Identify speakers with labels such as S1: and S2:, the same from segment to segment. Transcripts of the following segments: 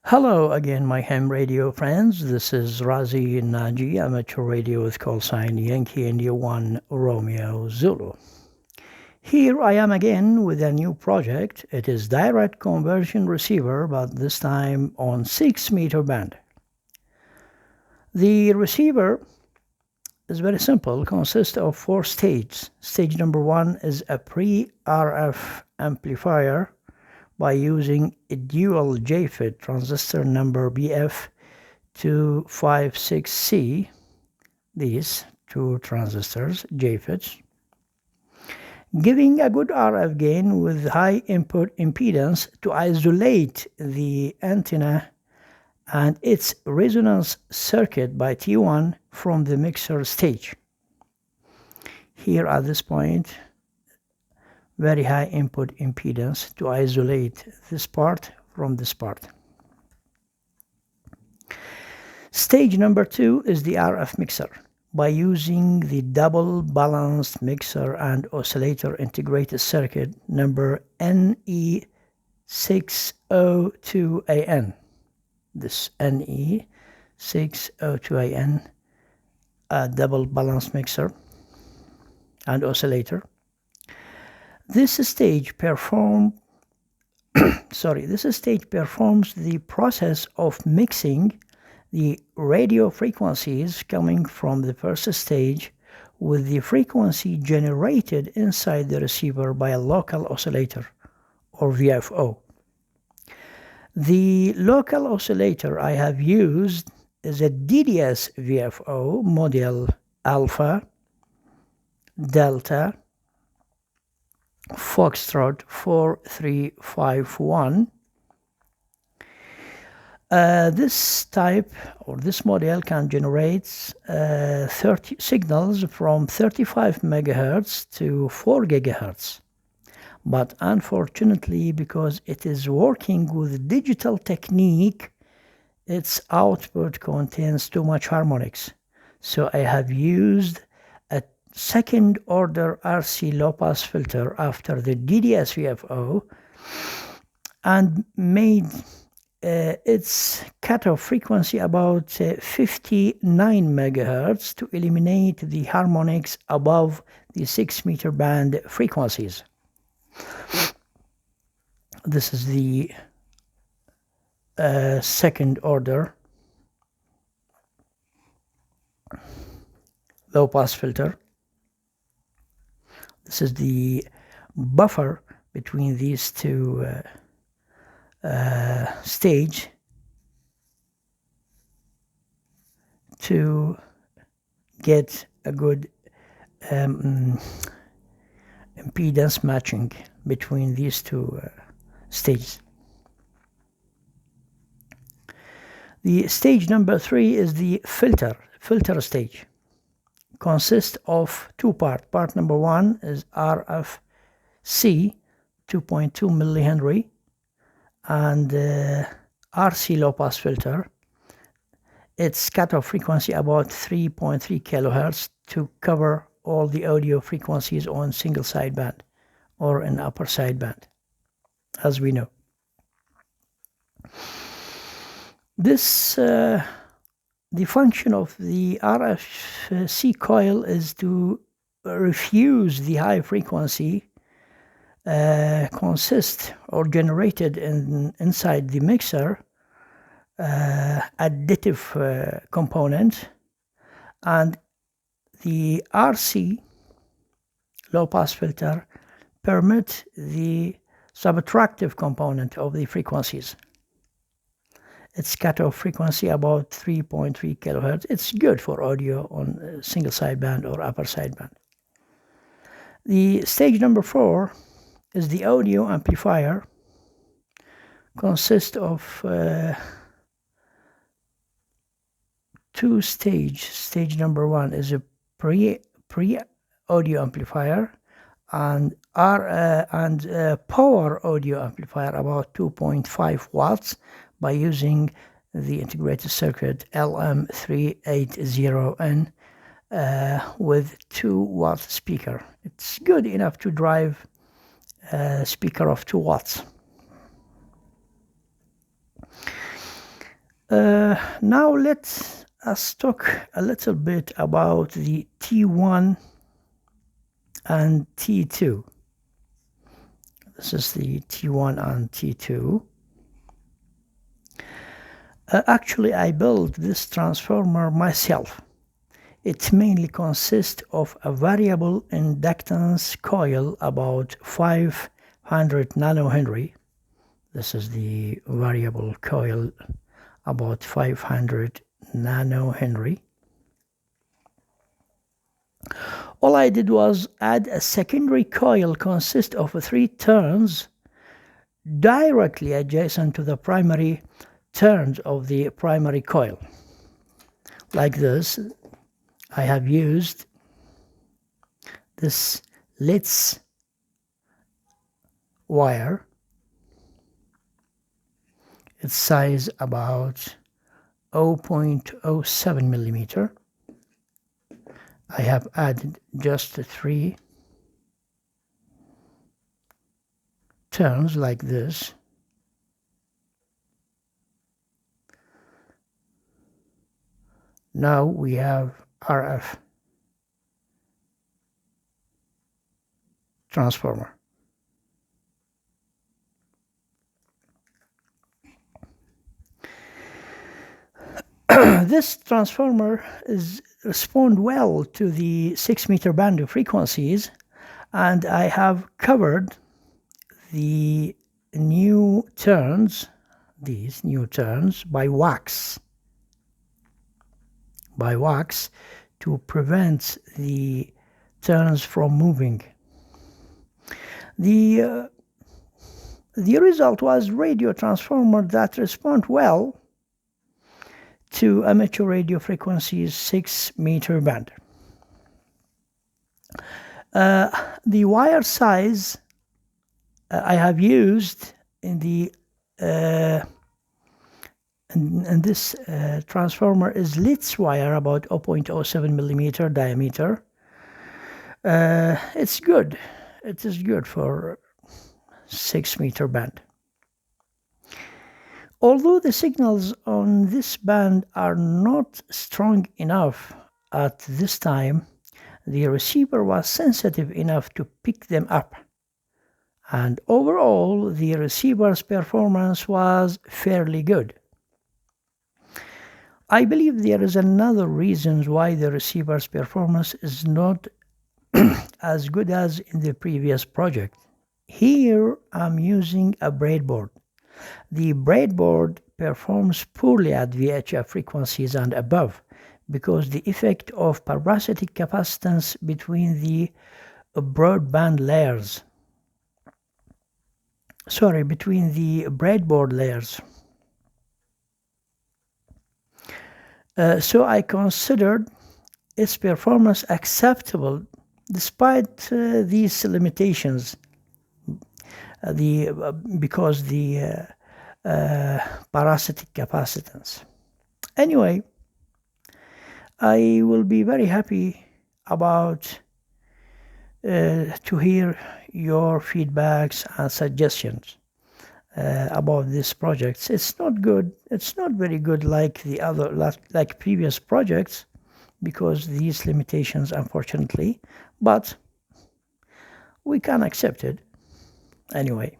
S1: Hello again, my ham radio friends. This is Razi Naji, amateur radio with call sign Yankee India 1 Romeo Zulu. Here I am again with a new project. It is direct conversion receiver, but this time on 6-meter band. The receiver is very simple, consists of 4 stages. Stage number 1 is a pre-RF amplifier by using a dual JFET transistor number BF256C, these two transistors, JFETs, giving a good RF gain with high input impedance to isolate the antenna and its resonance circuit by T1 from the mixer stage. Here at this point, very high input impedance to isolate this part from this part. Stage number 2 is the RF mixer by using the double balanced mixer and oscillator integrated circuit number NE602AN. This NE602AN, a double balanced mixer and oscillator. This stage performs the process of mixing the radio frequencies coming from the first stage with the frequency generated inside the receiver by a local oscillator or VFO. The local oscillator I have used is a DDS VFO model Alpha, Delta, Foxtrot 4351. This type or this model can generate 30 signals from 35 megahertz to 4 gigahertz. But unfortunately, because it is working with digital technique, its output contains too much harmonics. So I have used a second order RC low pass filter after the DDS VFO and made its cutoff frequency about 59 megahertz to eliminate the harmonics above the 6-meter band frequencies. This is the second order low pass filter. This is the buffer between these two stage to get a good impedance matching between these two stages. The stage number 3 is the filter stage. Consists of 2 parts. Part number 1 is RFC 2.2 millihenry and RC low pass filter. Its cutoff frequency about 3.3 kilohertz to cover all the audio frequencies on single sideband or in upper sideband, as we know. This the function of the RFC coil is to refuse the high frequency consist or generated inside the mixer additive component, and the RC low pass filter permit the subtractive component of the frequencies. Its cutoff frequency about 3.3 kilohertz. It's good for audio on single sideband or upper sideband. The stage number 4 is the audio amplifier. Consists of 2 stages. Stage number 1 is a pre audio amplifier and power audio amplifier about 2.5 watts by using the integrated circuit LM380N with 2 watt speaker. It's good enough to drive a speaker of 2 watts. Now let us talk a little bit about the T1 and T2. This is the T1 and T2. Actually, I built this transformer myself. It mainly consists of a variable inductance coil about 500 nanohenry. This is the variable coil about 500 nanohenry. All I did was add a secondary coil consist of 3 turns directly adjacent to the primary turns of the primary coil. Like this, I have used this Litz wire. Its size about 0.07 millimeter. I have added just 3 turns like this. Now we have RF transformer. This transformer responds well to the 6-meter band of frequencies, and I have covered the new turns, these new turns, by wax. To prevent the turns from moving. The result was radio transformer that respond well to amateur radio frequencies 6-meter band. The wire size I have used in the and this transformer is Litz wire, about 0.07 millimeter diameter. It's good. It is good for 6-meter band. Although the signals on this band are not strong enough at this time, the receiver was sensitive enough to pick them up. And overall, the receiver's performance was fairly good. I believe there is another reason why the receiver's performance is not as good as in the previous project. Here, I'm using a breadboard. The breadboard performs poorly at VHF frequencies and above because the effect of parasitic capacitance between the broadband layers. Between the breadboard layers. So I considered its performance acceptable despite these limitations, because the parasitic capacitance. Anyway, I will be very happy about to hear your feedbacks and suggestions about these projects. It's not good. It's not very good like the other, like previous projects, because these limitations, unfortunately, but we can accept it. Anyway,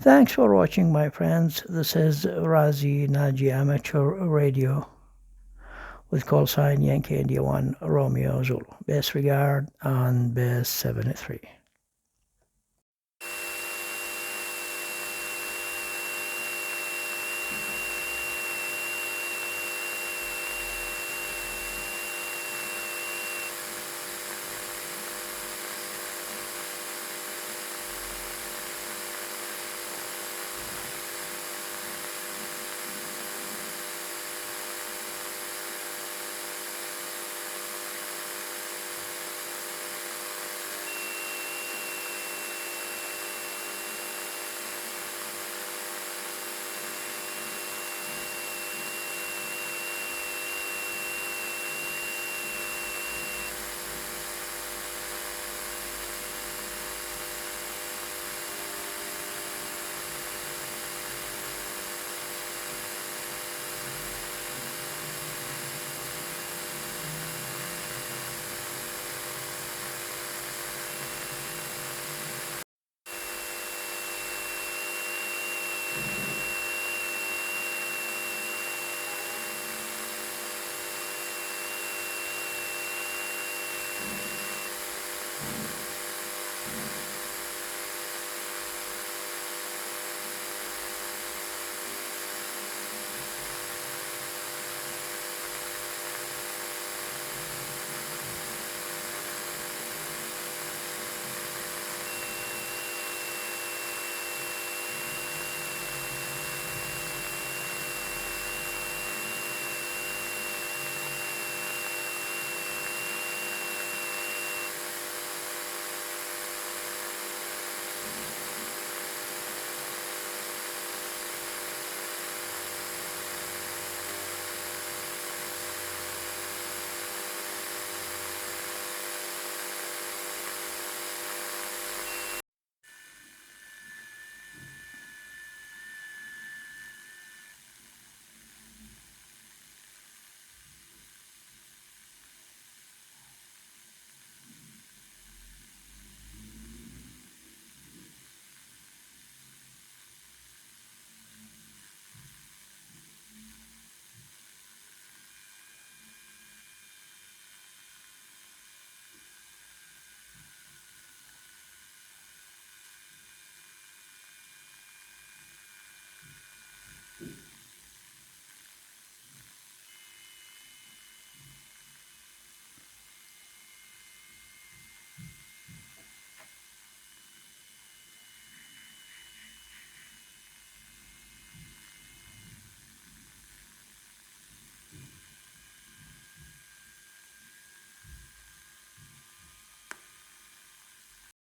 S1: thanks for watching, my friends. This is Razi Naji Amateur Radio with call sign Yankee India 1 Romeo Zulu. Best regard and best 73.